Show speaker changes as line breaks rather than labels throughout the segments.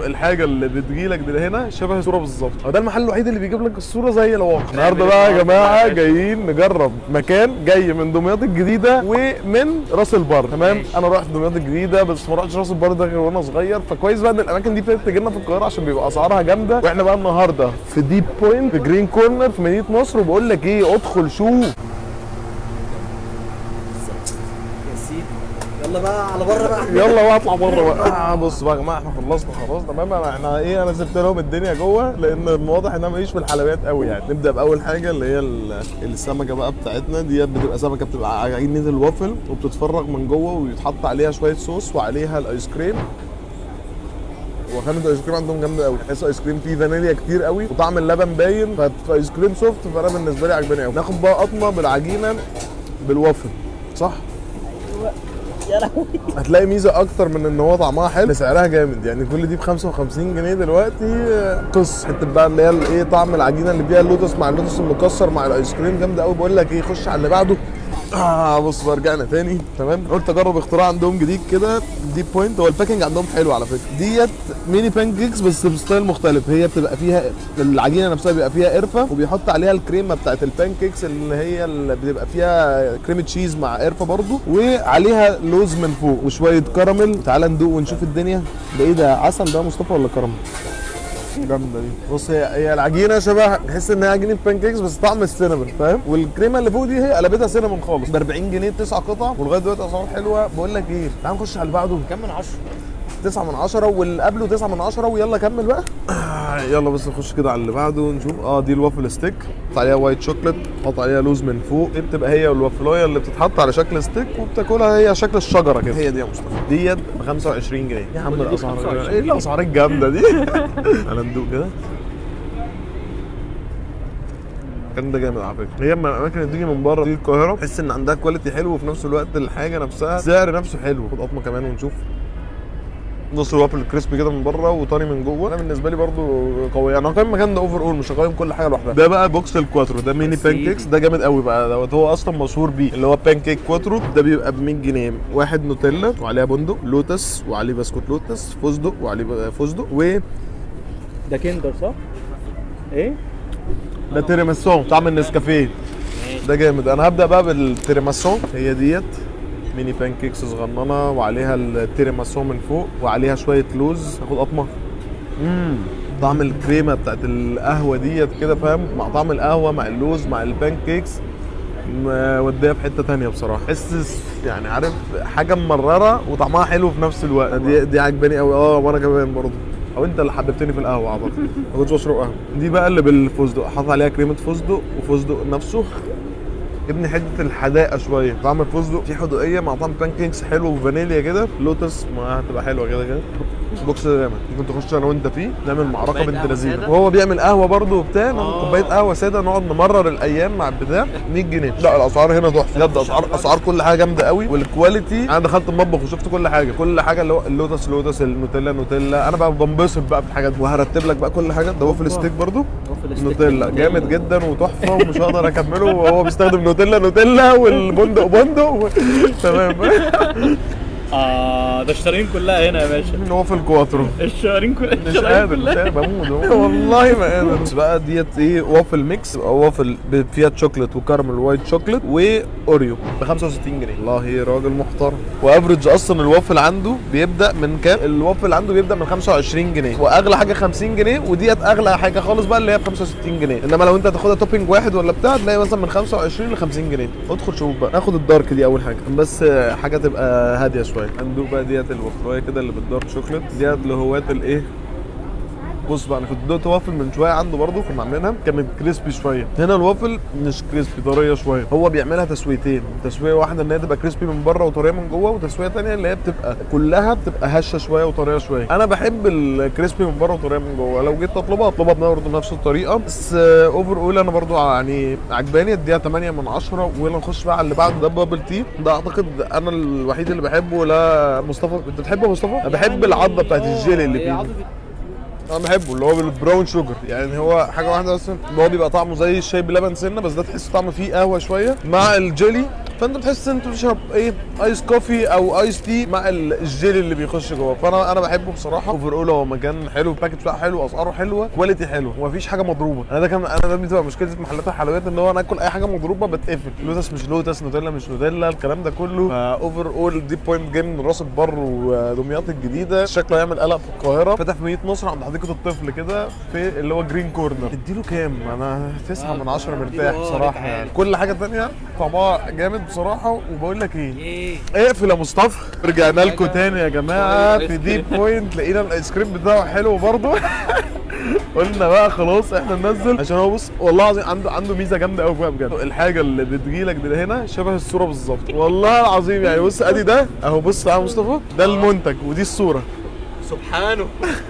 الحاجه اللي بتجيلك دي هنا شبه الصوره بالظبط. ده المحل الوحيد اللي بيجيب لك الصوره زي الواقع. النهارده بقى يا جماعه جايين نجرب مكان جاي من دمياط الجديده ومن راس البر. تمام، انا رحت دمياط الجديده بس ما رحتش راس البر ده غير وانا صغير، فكويس بقى ان الاماكن دي ابتدت تجي لنا في القاهره عشان بيبقى اسعارها جامده. واحنا بقى النهارده في ديب بوينت في جرين كورنر في مدينه نصر، وبقول لك ايه، ادخل شوف.
يلا بقى على بره بقى.
يلا بقى اطلع بره بقى. بص بقى يا جماعه، احنا خلصنا خلاص تمام. احنا ايه، انا سبت لهم الدنيا جوه لان واضح ان انا ماليش في الحلويات قوي يعني. نبدا باول حاجه اللي هي السمكه بقى بتاعتنا دي. بتبقى سمكه بتبقى عجينه الوافل وبتتفرغ من جوه ويتحط عليها شويه صوص وعليها الايس كريم. وخامة الايس كريم عندهم جامده قوي، تحس ايس كريم فيه فانيليا كتير قوي وطعم اللبن باين، فايس كريم سوفت. فانا بالنسبه لي عجباني قوي. ناخد بقى قطمه بالعجينه بالوافل، صح؟
يا لهوي،
هتلاقي ميزه اكتر من ان هو طعمها حلو، سعرها جامد يعني. كل دي ب 55 جنيه دلوقتي. قص حته بقى اللي هي الايه، طعم العجينه اللي فيها اللوتس مع اللوتس المكسر مع الايس كريم جامده قوي. بقول لك ايه، خش على اللي بعده. بص بقى، رجعنا تاني تمام. قلت اجرب اختراع عندهم جديد كده، ديب بوينت. هو الباكنج عندهم حلو على فكره. ديت ميني بان كيكس بس بستايل مختلف. هي بتبقى فيها العجينه نفسها بيبقى فيها قرفه، وبيحط عليها الكريمه بتاعت البان كيكس اللي هي اللي بتبقى فيها كريمه تشيز مع قرفه برضو، وعليها لوز من فوق وشويه كراميل. تعال ندوق ونشوف الدنيا. ده ايه ده، عسل ده مصطفى ولا كراميل؟ جامده دي. بص، هي العجينه شبه، تحس ان هي عجينه بان كيكس بس طعم السينامون، فاهم؟ والكريمه اللي فوق دي هي قلبتها سينامون خالص. ب 40 جنيه 9 قطع، ولغايه دلوقتي اسعار حلوه. بقول لك ايه، تعال نخش على اللي بعده.
كم من 10؟
9 من 10 واللي قبله 9 من 10. ويلا كمل بقى. يلا بس نخش كده على اللي بعده ونشوف. دي الوافل ستيك، حط عليها وايت شوكليت، حط عليها لوز من فوق. دي بتبقى هي والوافلايه اللي بتتحط على شكل ستيك وبتاكلها هي شكل الشجره كده. هي دي يا مصطفى، ديت ب 25 جنيه. يا عم الاسعار ايه، الاسعار الجامده دي. انا ندوق كده. كان ده جامد على فكره. هي من الاماكن اللي بتيجي من بره دي القاهره، تحس ان عندها كواليتي حلو وفي نفس الوقت الحاجه نفسها سعر نفسه حلو. خد قطمه كمان ونشوف. نص الوافل كريسبي كده من بره وطري من جوه. انا بالنسبه لي برضو قوي. انا هقيم المكان ده اوفر اول، مش هقيم كل حاجه لوحدها. ده بقى بوكس الكواترو، ده ميني بان كيكس. ده جامد قوي بقى دوت. هو اصلا مشهور بيه اللي هو بان كيك كواترو. ده بيبقى ب 100 جنيه. واحد نوتيلا وعليها بندق، لوتس وعليه بسكوت لوتس، فستق وعليه فستق، و
ده كندر صح؟ ايه؟
ده تيراميسو طعم النسكافيه. ده جامد. انا هبدا بقى بالتيراميسو. هي ديت ميني بان كيكس صغننه وعليها التيراميسو من فوق وعليها شويه لوز. هاخد قطمه. طعم الكريمه بتاعت القهوه ديت كده، فاهم؟ مع طعم القهوه مع اللوز مع البان كيكس، وديها في حته ثانيه بصراحه. حس يعني، عارف، حاجه مرره وطعمها حلو في نفس الوقت. دي عجباني قوي. وانا كمان برضه. او انت اللي حببتني في القهوه اعتقد. ما كنتش بشرب قهوه. دي بقى اللي بالفستق، حاطط عليها كريمه فستق وفستق نفسه. ابني حته الحداقه شويه، طعم الفستق فيه حدوقيه مع طعم بان كيكس حلو وفانيليا كده. لوتس ما هتبقى حلوه كده كده. بوكس ده جامد، ممكن تخش انا وانت فيه نعمل معركه بنت لذيذه. وهو بيعمل قهوه برده وبتاع، ناخد كوبايه قهوه ساده نقعد نمرر الايام مع البتاع. 100 جنيه. لا الاسعار هنا تحفه بجد. اسعار كل حاجه جامده قوي، والكواليتي. انا دخلت المطبخ وشفت كل حاجه اللي هو اللوتس لوتس، النوتيلا. انا بقى بنبسط بقى في الحاجات دي، وهرتب لك بقى كل حاجه. ده وافل ستيك برده نوتيلا جامد جدا وتحفه، ومش هقدر اكمله. وهو بيستخدم نوتيلا والبندق تمام.
ده الشرايين كلها هنا يا باشا.
هو في الكواترو
الشرايين كلها
مش قادر بموت والله ما قادر. بس بقى ديت ايه، وافل ميكس او وافل فيها شوكليت وكراميل وايت شوكليت واوريو ب 65 جنيه. والله راجل محترم. وافريج اصلا الوافل عنده بيبدا من كام؟ الوافل عنده بيبدا من 25 جنيه واغلى حاجه 50 جنيه، وديت اغلى حاجه خالص بقى اللي هي ب 65 جنيه. انما لو انت هتاخدها توبينج واحد ولا بتاع تلاقي مثلا من 25 ل 50 جنيه. ادخل شوف بقى. ناخد الدارك دي اول حاجه بس حاجه تبقى هاديه شويه. هندوق بقى ديت الوافلايه كده اللي بالدارك شوكليت. ديت لهواة الايه. بص بقى، انا كنت دوقت وافل من شويه عنده برضو، كنا عاملينها كانت كريسبي شويه. هنا الوافل مش كريسبي، طريه شويه. هو بيعملها تسويتين، تسويه واحده ان هي تبقى كريسبي من بره وطريه من جوه، وتسويه ثانيه اللي هي بتبقى كلها بتبقى هشه شويه وطريه شويه. انا بحب الكريسبي من بره وطريه من جوه. لو جيت اطلبها برضه بنفس الطريقه. بس اوفر اول انا برضو يعني عجباني. اديها 8 من 10. ويلا نخش بقى على اللي بعده. ده بابل تي. ده اعتقد انا الوحيد اللي بحبه. لا مصطفى، انت بتحبه يا مصطفى؟ انا بحب العضه بتاعت الجيلي اللي فيه. انا بحبه اللي هو بالبراون شوجر. يعني هو حاجه واحده بس، هو بيبقى طعمه زي الشاي بلبن سنه، بس ده تحس طعمه فيه قهوه شويه مع الجيلي. فانت بتحس ان انت بتشرب ايه ايس كوفي او ايس تي مع الجيلي اللي بيخش جوه. فانا بحبه بصراحه. اوفر اول هو مكان حلو، الباكج بتاعه حلو، اسعاره حلوه، كواليتي حلو، ومفيش حاجه مضروبه. انا ده بتبقى مشكله محلات الحلويات ان هو انا اكل اي حاجه مضروبه بتقفل. لوتس مش لوتس، نوتيلا مش نوتيلا، الكلام ده كله. فاوفر اول دي بوينت جاي من راس البر ودمياط الجديده، شكله يعمل قلق في القاهره. فتح في مدينه نصر عند حديقه الطفل كده في اللي هو جرين كورنر. اديله كام؟ انا 9 من 10 مرتاح بصراحه يعني. كل حاجه ثانيه طعمها جامد بصراحه. وبقول لك ايه، اقفل يا مصطفى. رجعنا لكم تاني يا جماعه في دي بوينت. لقينا الايس كريم بتاعه حلو برضه. قلنا بقى خلاص احنا ننزل، عشان هو بص والله العظيم عنده ميزه جامده قوي بجد. الحاجه اللي بتجيلك دي هنا شبه الصوره بالظبط والله العظيم. يعني بص ادي ده اهو، بص يا مصطفى ده المنتج ودي الصوره.
سبحانه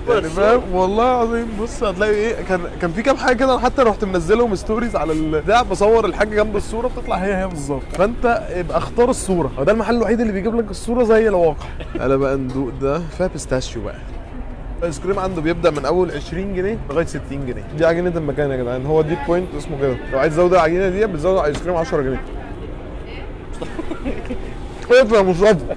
يعني فاهم والله العظيم. بص هتلاقي ايه، كان في كام حاجه كده، حتى رحت منزلهم ستوريز على البتاع، بصور الحاجه جنب الصوره بتطلع هي بالظبط. فانت يبقى اختار الصوره، هو ده المحل الوحيد اللي بيجيب لك الصوره زي الواقع. تعالى بقى ندوق ده، فيها بيستاشيو بقى. الايس كريم عنده بيبدا من اول 20 جنيه لغايه 60 جنيه. دي عجينه المكان يا جدعان، هو دي بوينت اسمه كده. لو عايز تزود العجينه دي بتزود ايس كريم 10 جنيه. ايه يا مصطفى؟